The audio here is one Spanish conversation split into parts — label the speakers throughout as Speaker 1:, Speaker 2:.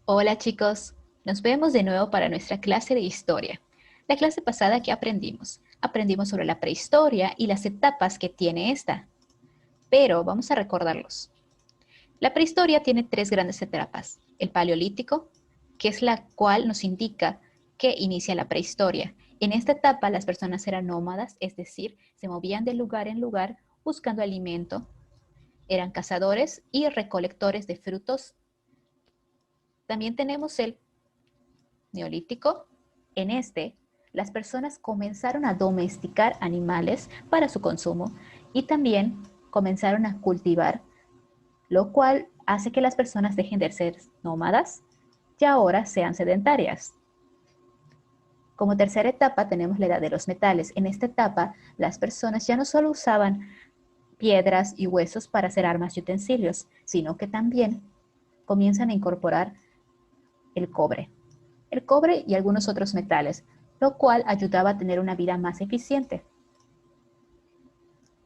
Speaker 1: Hola chicos, nos vemos de nuevo para nuestra clase de historia. La clase pasada que aprendimos, aprendimos sobre la prehistoria y las etapas que tiene esta, pero vamos a recordarlos. La prehistoria tiene tres grandes etapas. El paleolítico, que es la cual nos indica que inicia la prehistoria. En esta etapa las personas eran nómadas, es decir, se movían de lugar en lugar buscando alimento, eran cazadores y recolectores de frutos. También tenemos el neolítico. En este, las personas comenzaron a domesticar animales para su consumo y también comenzaron a cultivar, lo cual hace que las personas dejen de ser nómadas y ahora sean sedentarias. Como tercera etapa tenemos la edad de los metales. En esta etapa, las personas ya no solo usaban piedras y huesos para hacer armas y utensilios, sino que también comienzan a incorporar el cobre y algunos otros metales, lo cual ayudaba a tener una vida más eficiente.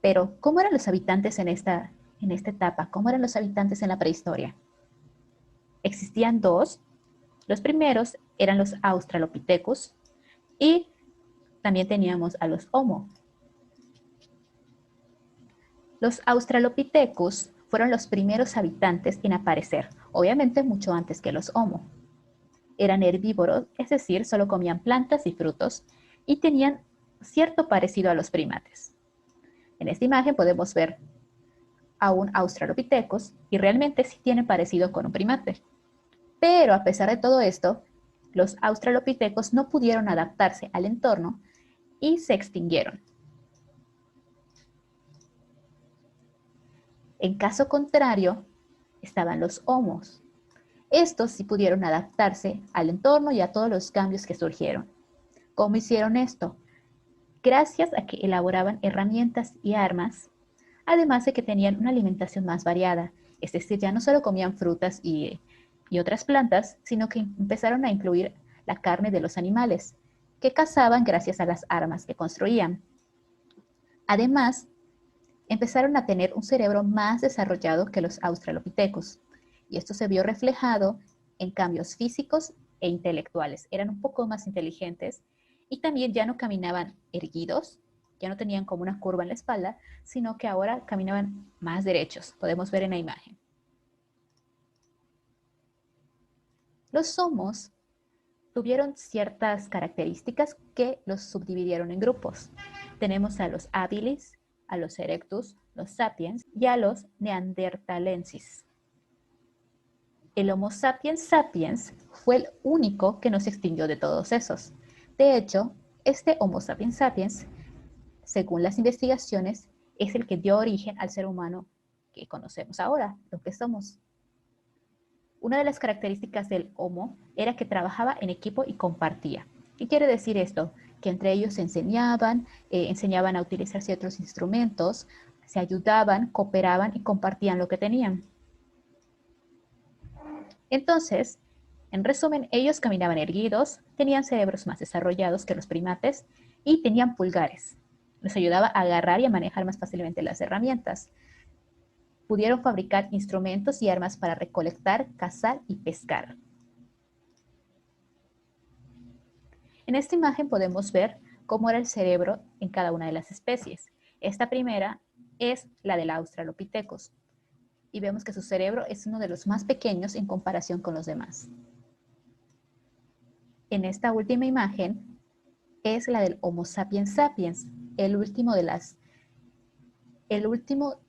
Speaker 1: Pero, ¿cómo eran los habitantes en esta etapa? ¿Cómo eran los habitantes en la prehistoria? Existían dos. Los primeros eran los Australopithecus y también teníamos a los Homo. Los Australopithecus fueron los primeros habitantes en aparecer, obviamente mucho antes que los Homo. Eran herbívoros, es decir, solo comían plantas y frutos, y tenían cierto parecido a los primates. En esta imagen podemos ver a un Australopithecus y realmente sí tiene parecido con un primate. Pero a pesar de todo esto, los Australopithecus no pudieron adaptarse al entorno y se extinguieron. En caso contrario, estaban los Homos. Estos sí pudieron adaptarse al entorno y a todos los cambios que surgieron. ¿Cómo hicieron esto? Gracias a que elaboraban herramientas y armas, además de que tenían una alimentación más variada, es decir, ya no solo comían frutas y otras plantas, sino que empezaron a incluir la carne de los animales, que cazaban gracias a las armas que construían. Además, empezaron a tener un cerebro más desarrollado que los australopithecus, y esto se vio reflejado en cambios físicos e intelectuales. Eran un poco más inteligentes y también ya no caminaban erguidos, ya no tenían como una curva en la espalda, sino que ahora caminaban más derechos. Podemos ver en la imagen. Los homos tuvieron ciertas características que los subdividieron en grupos. Tenemos a los habilis, a los erectus, los sapiens y a los neanderthalensis. El Homo sapiens sapiens fue el único que no se extinguió de todos esos. De hecho, este Homo sapiens sapiens, según las investigaciones, es el que dio origen al ser humano que conocemos ahora, lo que somos. Una de las características del Homo era que trabajaba en equipo y compartía. ¿Qué quiere decir esto? Que entre ellos se enseñaban a utilizar ciertos instrumentos, se ayudaban, cooperaban y compartían lo que tenían. Entonces, en resumen, ellos caminaban erguidos, tenían cerebros más desarrollados que los primates y tenían pulgares. Les ayudaba a agarrar y a manejar más fácilmente las herramientas. Pudieron fabricar instrumentos y armas para recolectar, cazar y pescar. En esta imagen podemos ver cómo era el cerebro en cada una de las especies. Esta primera es la del Australopithecus y vemos que su cerebro es uno de los más pequeños en comparación con los demás. En esta última imagen es la del Homo sapiens sapiens, el último de las, el último,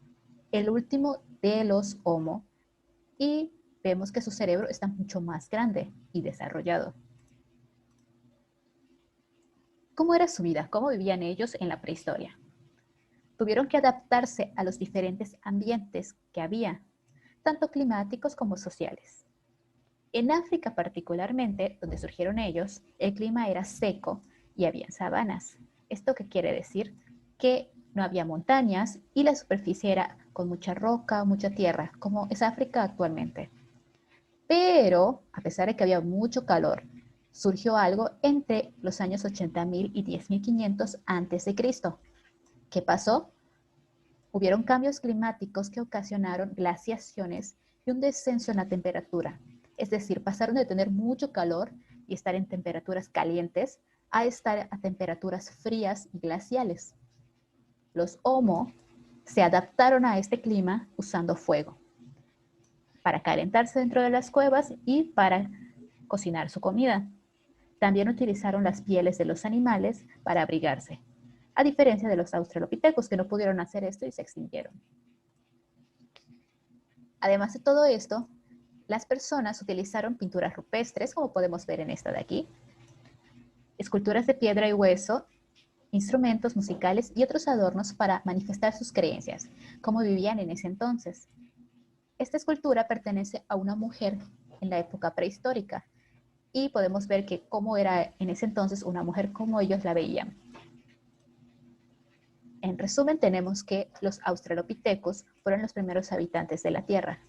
Speaker 1: el último de los Homo, y vemos que su cerebro está mucho más grande y desarrollado. ¿Cómo era su vida? ¿Cómo vivían ellos en la prehistoria? Tuvieron que adaptarse a los diferentes ambientes que había, tanto climáticos como sociales. En África particularmente, donde surgieron ellos, el clima era seco y había sabanas. ¿Esto qué quiere decir? Que no había montañas y la superficie era con mucha roca, mucha tierra, como es África actualmente. Pero, a pesar de que había mucho calor, surgió algo entre los años 80.000 y 10.500 a.C. ¿Qué pasó? Hubieron cambios climáticos que ocasionaron glaciaciones y un descenso en la temperatura. Es decir, pasaron de tener mucho calor y estar en temperaturas calientes a estar a temperaturas frías y glaciales. Los Homo se adaptaron a este clima usando fuego para calentarse dentro de las cuevas y para cocinar su comida. También utilizaron las pieles de los animales para abrigarse, a diferencia de los australopitecos que no pudieron hacer esto y se extinguieron. Además de todo esto, las personas utilizaron pinturas rupestres, como podemos ver en esta de aquí, esculturas de piedra y hueso, instrumentos musicales y otros adornos para manifestar sus creencias, cómo vivían en ese entonces. Esta escultura pertenece a una mujer en la época prehistórica y podemos ver que cómo era en ese entonces una mujer como ellos la veían. En resumen, tenemos que los australopitecos fueron los primeros habitantes de la Tierra.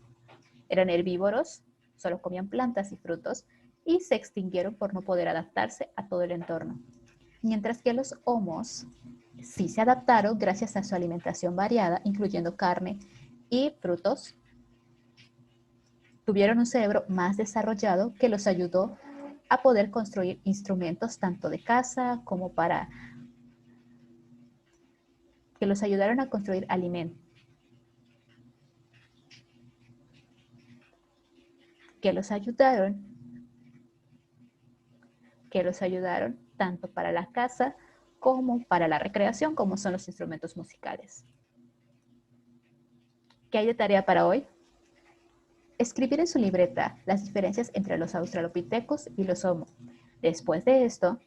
Speaker 1: Eran herbívoros, solo comían plantas y frutos, y se extinguieron por no poder adaptarse a todo el entorno. Mientras que los homos sí se adaptaron gracias a su alimentación variada, incluyendo carne y frutos. Tuvieron un cerebro más desarrollado que los ayudó a poder construir instrumentos tanto de caza como para que los ayudaron a construir alimentos. Que los ayudaron tanto para la caza como para la recreación, como son los instrumentos musicales. ¿Qué hay de tarea para hoy? Escribir en su libreta las diferencias entre los australopitecos y los Homo. Después de esto,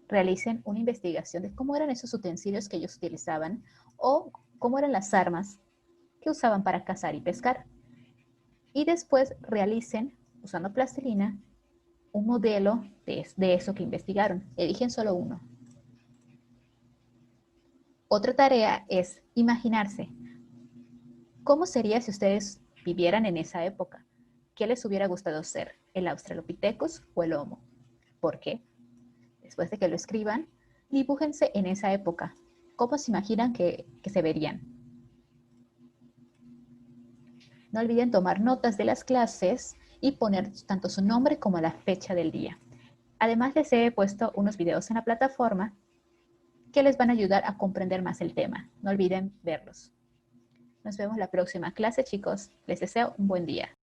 Speaker 1: realicen una investigación de cómo eran esos utensilios que ellos utilizaban o cómo eran las armas que usaban para cazar y pescar. Y después realicen, usando plastilina, un modelo de eso que investigaron. Eligen solo uno. Otra tarea es imaginarse cómo sería si ustedes vivieran en esa época. ¿Qué les hubiera gustado ser? ¿El Australopithecus o el Homo? ¿Por qué? Después de que lo escriban, dibújense en esa época. ¿Cómo se imaginan que se verían? No olviden tomar notas de las clases y poner tanto su nombre como la fecha del día. Además, les he puesto unos videos en la plataforma que les van a ayudar a comprender más el tema. No olviden verlos. Nos vemos la próxima clase, chicos. Les deseo un buen día.